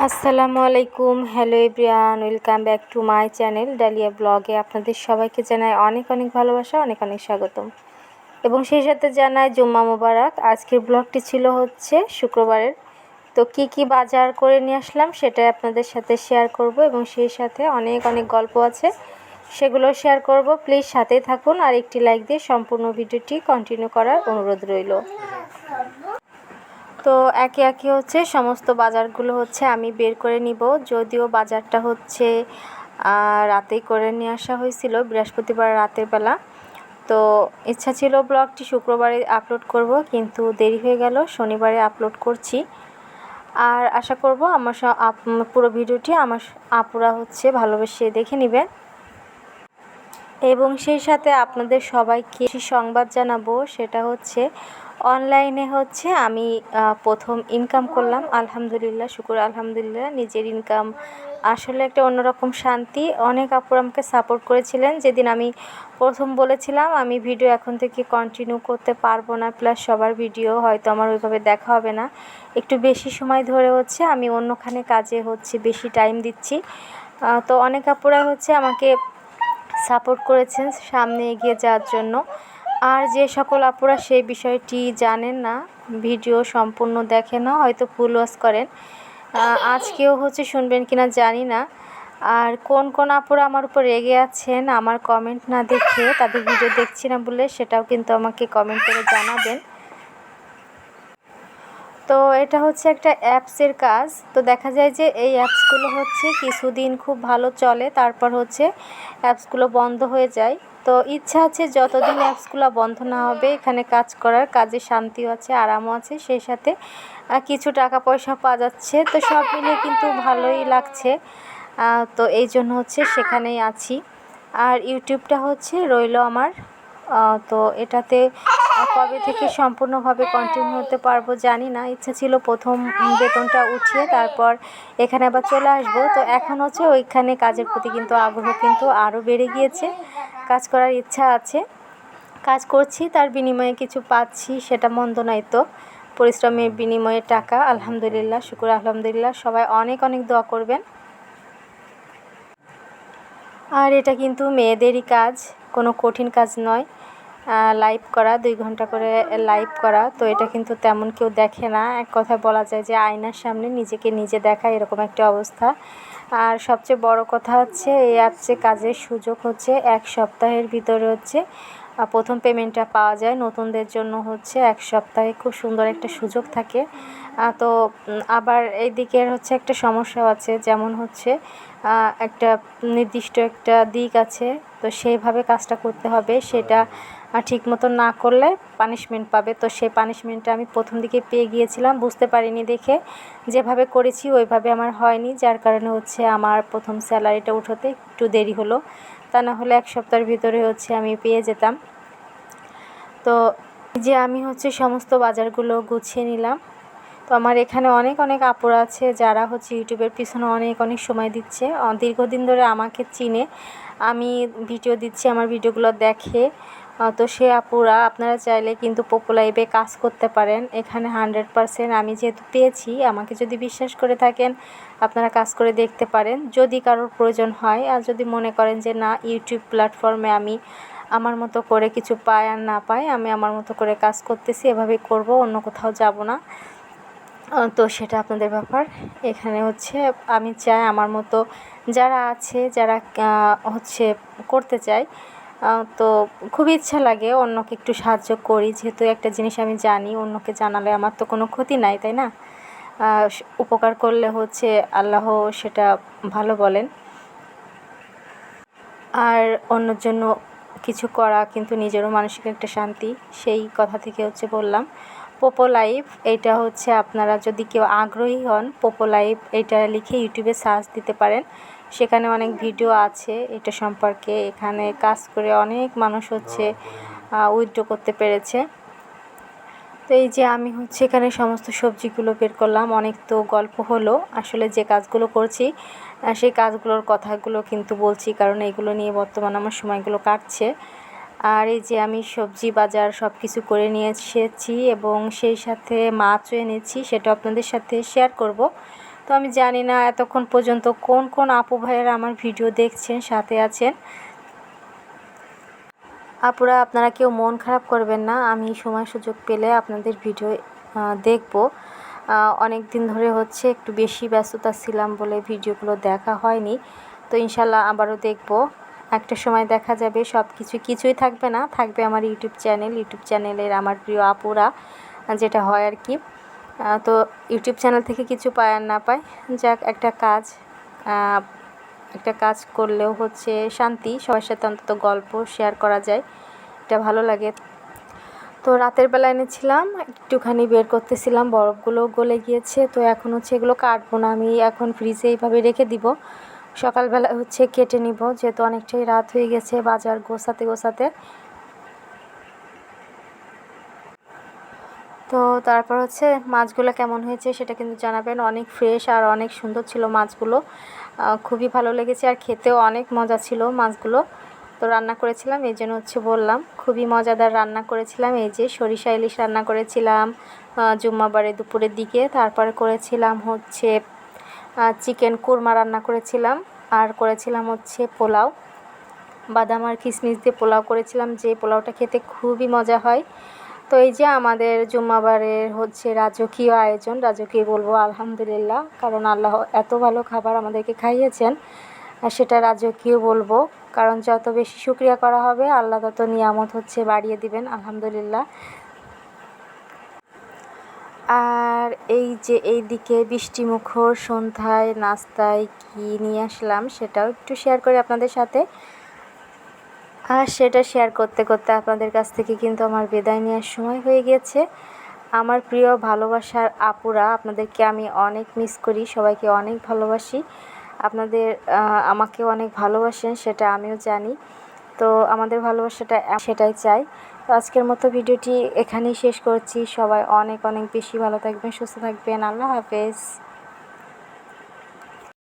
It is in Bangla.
আসসালামু আলাইকুম, hello everyone, welcome back to my channel dahlia ব্লগে। আপনাদের সবাইকে জানাই অনেক অনেক ভালোবাসা, অনেক অনেক স্বাগতম এবং সেই সাথে জানাই জুম্মা মুবারক। আজকের ব্লগটি ছিল হচ্ছে শুক্রবারের। তো কি বাজার করে নিয়ে আসলাম সেটাই আপনাদের সাথে শেয়ার করব এবং সেই সাথে অনেক অনেক গল্প আছে, সেগুলো শেয়ার করব। প্লিজ সাথেই থাকুন আর একটি লাইক দিয়ে সম্পূর্ণ ভিডিওটি কন্টিনিউ করার অনুরোধ রইল। তো একে একে হচ্ছে সমস্ত বাজারগুলো হচ্ছে আমি বের করে নিব। যদিও বাজারটা হচ্ছে রাতেই করে নিয়ে আসা হয়েছিল, বৃহস্পতিবার রাতের বেলা। তো ইচ্ছা ছিল ব্লগটি শুক্রবারে আপলোড করব, কিন্তু দেরি হয়ে গেল, শনিবারে আপলোড করছি। আর আশা করব আমার পুরো ভিডিওটি আমার আপুরা হচ্ছে ভালোবেসে দেখে নেবেন এবং সেই সাথে আপনাদের সবাইকে সংবাদ জানাবো। সেটা হচ্ছে অনলাইনে হচ্ছে আমি প্রথম ইনকাম করলাম, আলহামদুলিল্লাহ, শুকুর আলহামদুলিল্লাহ। নিজের ইনকাম আসলে একটা অন্যরকম শান্তি। অনেক আপুরা আমাকে সাপোর্ট করেছিলেন। যেদিন আমি প্রথম বলেছিলাম আমি ভিডিও এখন থেকে কন্টিনিউ করতে পারবো না, প্লাস সবার ভিডিও হয়তো আমার ওইভাবে দেখা হবে না, একটু বেশি সময় ধরে হচ্ছে আমি অন্যখানে কাজে হচ্ছে বেশি টাইম দিচ্ছি। তো অনেক আপুরা হচ্ছে আমাকে সাপোর্ট করেছেন সামনে এগিয়ে যাওয়ার জন্য। আর যে সকল আপুরা সেই বিষয়টি জানেন না, ভিডিও সম্পূর্ণ দেখেন না, হয়তো ফুল ওয়াচ করেন, আজকেও হচ্ছে শুনবেন কিনা জানি না। আর কোন কোন আপুরা আমার উপর রেগে আছেন আমার কমেন্ট না দেখে, তাদের ভিডিও দেখছি না বলে, সেটাও কিন্তু আমাকে কমেন্ট করে জানাবেন। তো এটা হচ্ছে একটা অ্যাপসের কাজ। তো দেখা যায় যে এই অ্যাপসগুলো হচ্ছে কিছুদিন খুব ভালো চলে, তারপর হচ্ছে অ্যাপসগুলো বন্ধ হয়ে যায়। তো ইচ্ছা আছে যতদিন অ্যাপসগুলো বন্ধ না হবে এখানে কাজ করার, কাজে শান্তিও আছে, আরামও আছে, সেই সাথে কিছু টাকা পয়সা পাওয়া যাচ্ছে। তো সব মিলিয়ে কিন্তু ভালোই লাগছে। তো এই জন্য হচ্ছে সেখানেই আছি। আর ইউটিউবটা হচ্ছে রইল আমার। তো এটাতে কবে থেকে সম্পূর্ণভাবে কন্টিনিউ হতে পারবো জানি না। ইচ্ছা ছিল প্রথম বেতনটা উঠিয়ে তারপর এখানে আবার চলে আসবো। তো এখন হচ্ছে ওইখানে কাজের প্রতি কিন্তু আগ্রহ কিন্তু আরও বেড়ে গিয়েছে, কাজ করার ইচ্ছা আছে, কাজ করছি, তার বিনিময়ে কিছু পাচ্ছি, সেটা মন্দ নয়। তো পরিশ্রমের বিনিময়ে টাকা, আলহামদুলিল্লাহ, শুকুর আলহামদুলিল্লাহ। সবাই অনেক অনেক দোয়া করবেন। আর এটা কিন্তু মেয়েদেরই কাজ, কোনো কঠিন কাজ নয়। লাইভ করা, 2 ঘন্টা করে লাইভ করা, তো এটা কিন্তু তেমন কেউ দেখে না। এক কথায় বলা যায় যে আয়নার সামনে নিজেকে নিজে দেখা, এরকম একটা অবস্থা। আর সবচেয়ে বড় কথা হচ্ছে এই অ্যাপসে কাজের সুযোগ হচ্ছে 1 সপ্তাহের ভিতরে হচ্ছে প্রথম পেমেন্টটা পাওয়া যায়। নতুনদের জন্য হচ্ছে 1 সপ্তাহে খুব সুন্দর একটা সুযোগ থাকে। তো আবার এই দিকের হচ্ছে একটা সমস্যাও আছে, যেমন হচ্ছে একটা নির্দিষ্ট একটা দিক আছে, তো সেইভাবে কাজটা করতে হবে, সেটা ঠিক মতো না করলে পানিশমেন্ট পাবে। তো সেই পানিশমেন্টটা আমি প্রথম দিকে পেয়ে গিয়েছিলাম, বুঝতে পারিনি দেখে যেভাবে করেছি ওইভাবে আমার হয়নি, যার কারণে হচ্ছে আমার প্রথম স্যালারিটা উঠোতে একটু দেরি হলো। তা না হলে 1 সপ্তাহের ভিতরে হচ্ছে আমি পেয়ে যেতাম। তো যে আমি হচ্ছে সমস্ত বাজারগুলো গুছিয়ে নিলাম। তো আমার এখানে অনেক অনেক আপুরা আছে যারা হচ্ছে ইউটিউবের পিছনে অনেক অনেক সময় দিচ্ছে, দীর্ঘদিন ধরে আমাকে চিনে, আমি ভিডিও দিচ্ছি, আমার ভিডিওগুলো দেখে। তো সে আপুরা আপনারা চাইলে কিন্তু পোপো লাইভে কাজ করতে পারেন। এখানে 100% আমি যেহেতু পেয়েছি, আমাকে যদি বিশ্বাস করে থাকেন আপনারা কাজ করে দেখতে পারেন যদি কারোর প্রয়োজন হয়। আর যদি মনে করেন যে না, ইউটিউব প্ল্যাটফর্মে আমি আমার মতো করে কিছু পাই আর না পাই, আমি আমার মতো করে কাজ করতেছি, এভাবেই করব, অন্য কোথাও যাব না, তো সেটা আপনাদের ব্যাপার। এখানে হচ্ছে আমি চাই আমার মতো যারা আছে, যারা হচ্ছে করতে চায়, তো খুব ইচ্ছা লাগে অন্যকে একটু সাহায্য করি, যেহেতু একটা জিনিস আমি জানি অন্যকে জানালে আমার তো কোনো ক্ষতি নাই, তাই না? উপকার করলে হচ্ছে আল্লাহ সেটা ভালো বলেন। আর অন্যর জন্য কিছু করা কিন্তু নিজেরও মানসিক একটা শান্তি, সেই কথা থেকে হচ্ছে বললাম। পোপো লাইভ এটা হচ্ছে আপনারা যদি কেউ আগ্রহী হন, পোপো লাইভ এটা লিখে ইউটিউবে সার্চ দিতে পারেন, সেখানে অনেক ভিডিও আছে এটা সম্পর্কে। এখানে কাজ করে অনেক মানুষ হচ্ছে উইথড্র করতে পেরেছে। তো এই যে আমি হচ্ছে এখানে সমস্ত সবজিগুলো বের করলাম, অনেক তো গল্প হলো, আসলে যে কাজগুলো করছি সেই কাজগুলোর কথাগুলো কিন্তু বলছি, কারণ এগুলো নিয়ে বর্তমানে আমার সময়গুলো কাটছে। আর এই যে আমি সবজি বাজার সব কিছু করে নিয়ে এসেছি এবং সেই সাথে মাছও এনেছি, সেটা আপনাদের সাথে শেয়ার করব। তো আমি জানি না এতক্ষণ পর্যন্ত কোন কোন আপু ভাইয়েরা আমার ভিডিও দেখছেন, সাথে আছেন। আপুরা আপনারা কেউ মন খারাপ করবেন না, আমি সময় সুযোগ পেলে আপনাদের ভিডিও দেখব। অনেক দিন ধরে হচ্ছে একটু বেশি ব্যস্ততা ছিলাম বলে ভিডিওগুলো দেখা হয়নি। তো ইনশাল্লাহ আবারও দেখব। একটা সময় দেখা যাবে সব কিছুই থাকবে না, থাকবে আমার ইউটিউব চ্যানেলের আমার প্রিয় আপুরা, যেটা হয় আর কি। তো ইউটিউব চ্যানেল থেকে কিছু পায় আর না পায়, যাক একটা কাজ করলেও হচ্ছে শান্তি, সবার সাথে অন্তত গল্প শেয়ার করা যায়, এটা ভালো লাগে। তো রাতের বেলা এনেছিলাম, একটুখানি বের করতেছিলাম, বরফগুলো গলে গিয়েছে। তো এখন হচ্ছে এগুলো কাটবো না, আমি এখন ফ্রিজে এইভাবে রেখে দিব, সকালবেলা হচ্ছে কেটে নিব, যেহেতু অনেকটাই রাত হয়ে গেছে বাজার গোছাতে। তো তারপর হচ্ছে মাছগুলো কেমন হয়েছে সেটা কিন্তু জানাবেন। অনেক ফ্রেশ আর অনেক সুন্দর ছিল মাছগুলো, খুবই ভালো লেগেছে আর খেতেও অনেক মজা ছিল মাছগুলো। তো রান্না করেছিলাম, এই জন্য হচ্ছে বললাম খুবই মজাদার রান্না করেছিলাম। এই যে সরিষা ইলিশ রান্না করেছিলাম জুম্মাবারে দুপুরের দিকে। তারপরে করেছিলাম হচ্ছে চিকেন কোরমা রান্না করেছিলাম, আর করেছিলাম হচ্ছে পোলাও, বাদাম আর কিশমিশ দিয়ে পোলাও করেছিলাম, যে পোলাওটা খেতে খুবই মজা হয়। তো এই যে আমাদের জুম্মাবারের হচ্ছে রাজকীয় আয়োজন, রাজকীয় বলবো আলহামদুলিল্লাহ, কারণ আল্লাহ এত ভালো খাবার আমাদেরকে খাইয়েছেন, আর সেটা রাজকীয় বলবো, কারণ যত বেশি শুকরিয়া করা হবে আল্লাহ তত নিয়ামত হচ্ছে বাড়িয়ে দিবেন, আলহামদুলিল্লাহ। আর এই যে এইদিকে বৃষ্টিমুখর সন্ধ্যায় নাস্তায় কি নিয়ে আসলাম সেটাও একটু শেয়ার করি আপনাদের সাথে। আর সেটা শেয়ার করতে করতে আপনাদের কাছ থেকে কিন্তু আমার বিদায় নেওয়ার সময় হয়ে গিয়েছে। আমার প্রিয় ভালোবাসার আপুরা, আপনাদেরকে আমি অনেক মিস করি, সবাইকে অনেক ভালোবাসি। আপনাদের আমাকে অনেক ভালোবাসেন, সেটা আমিও জানি। তো আমাদের ভালোবাসাটা সেটাই চাই। তো আজকের মতো ভিডিওটি এখানেই শেষ করছি। সবাই অনেক অনেক বেশি ভালো থাকবেন, সুস্থ থাকবেন। আল্লাহ হাফেজ।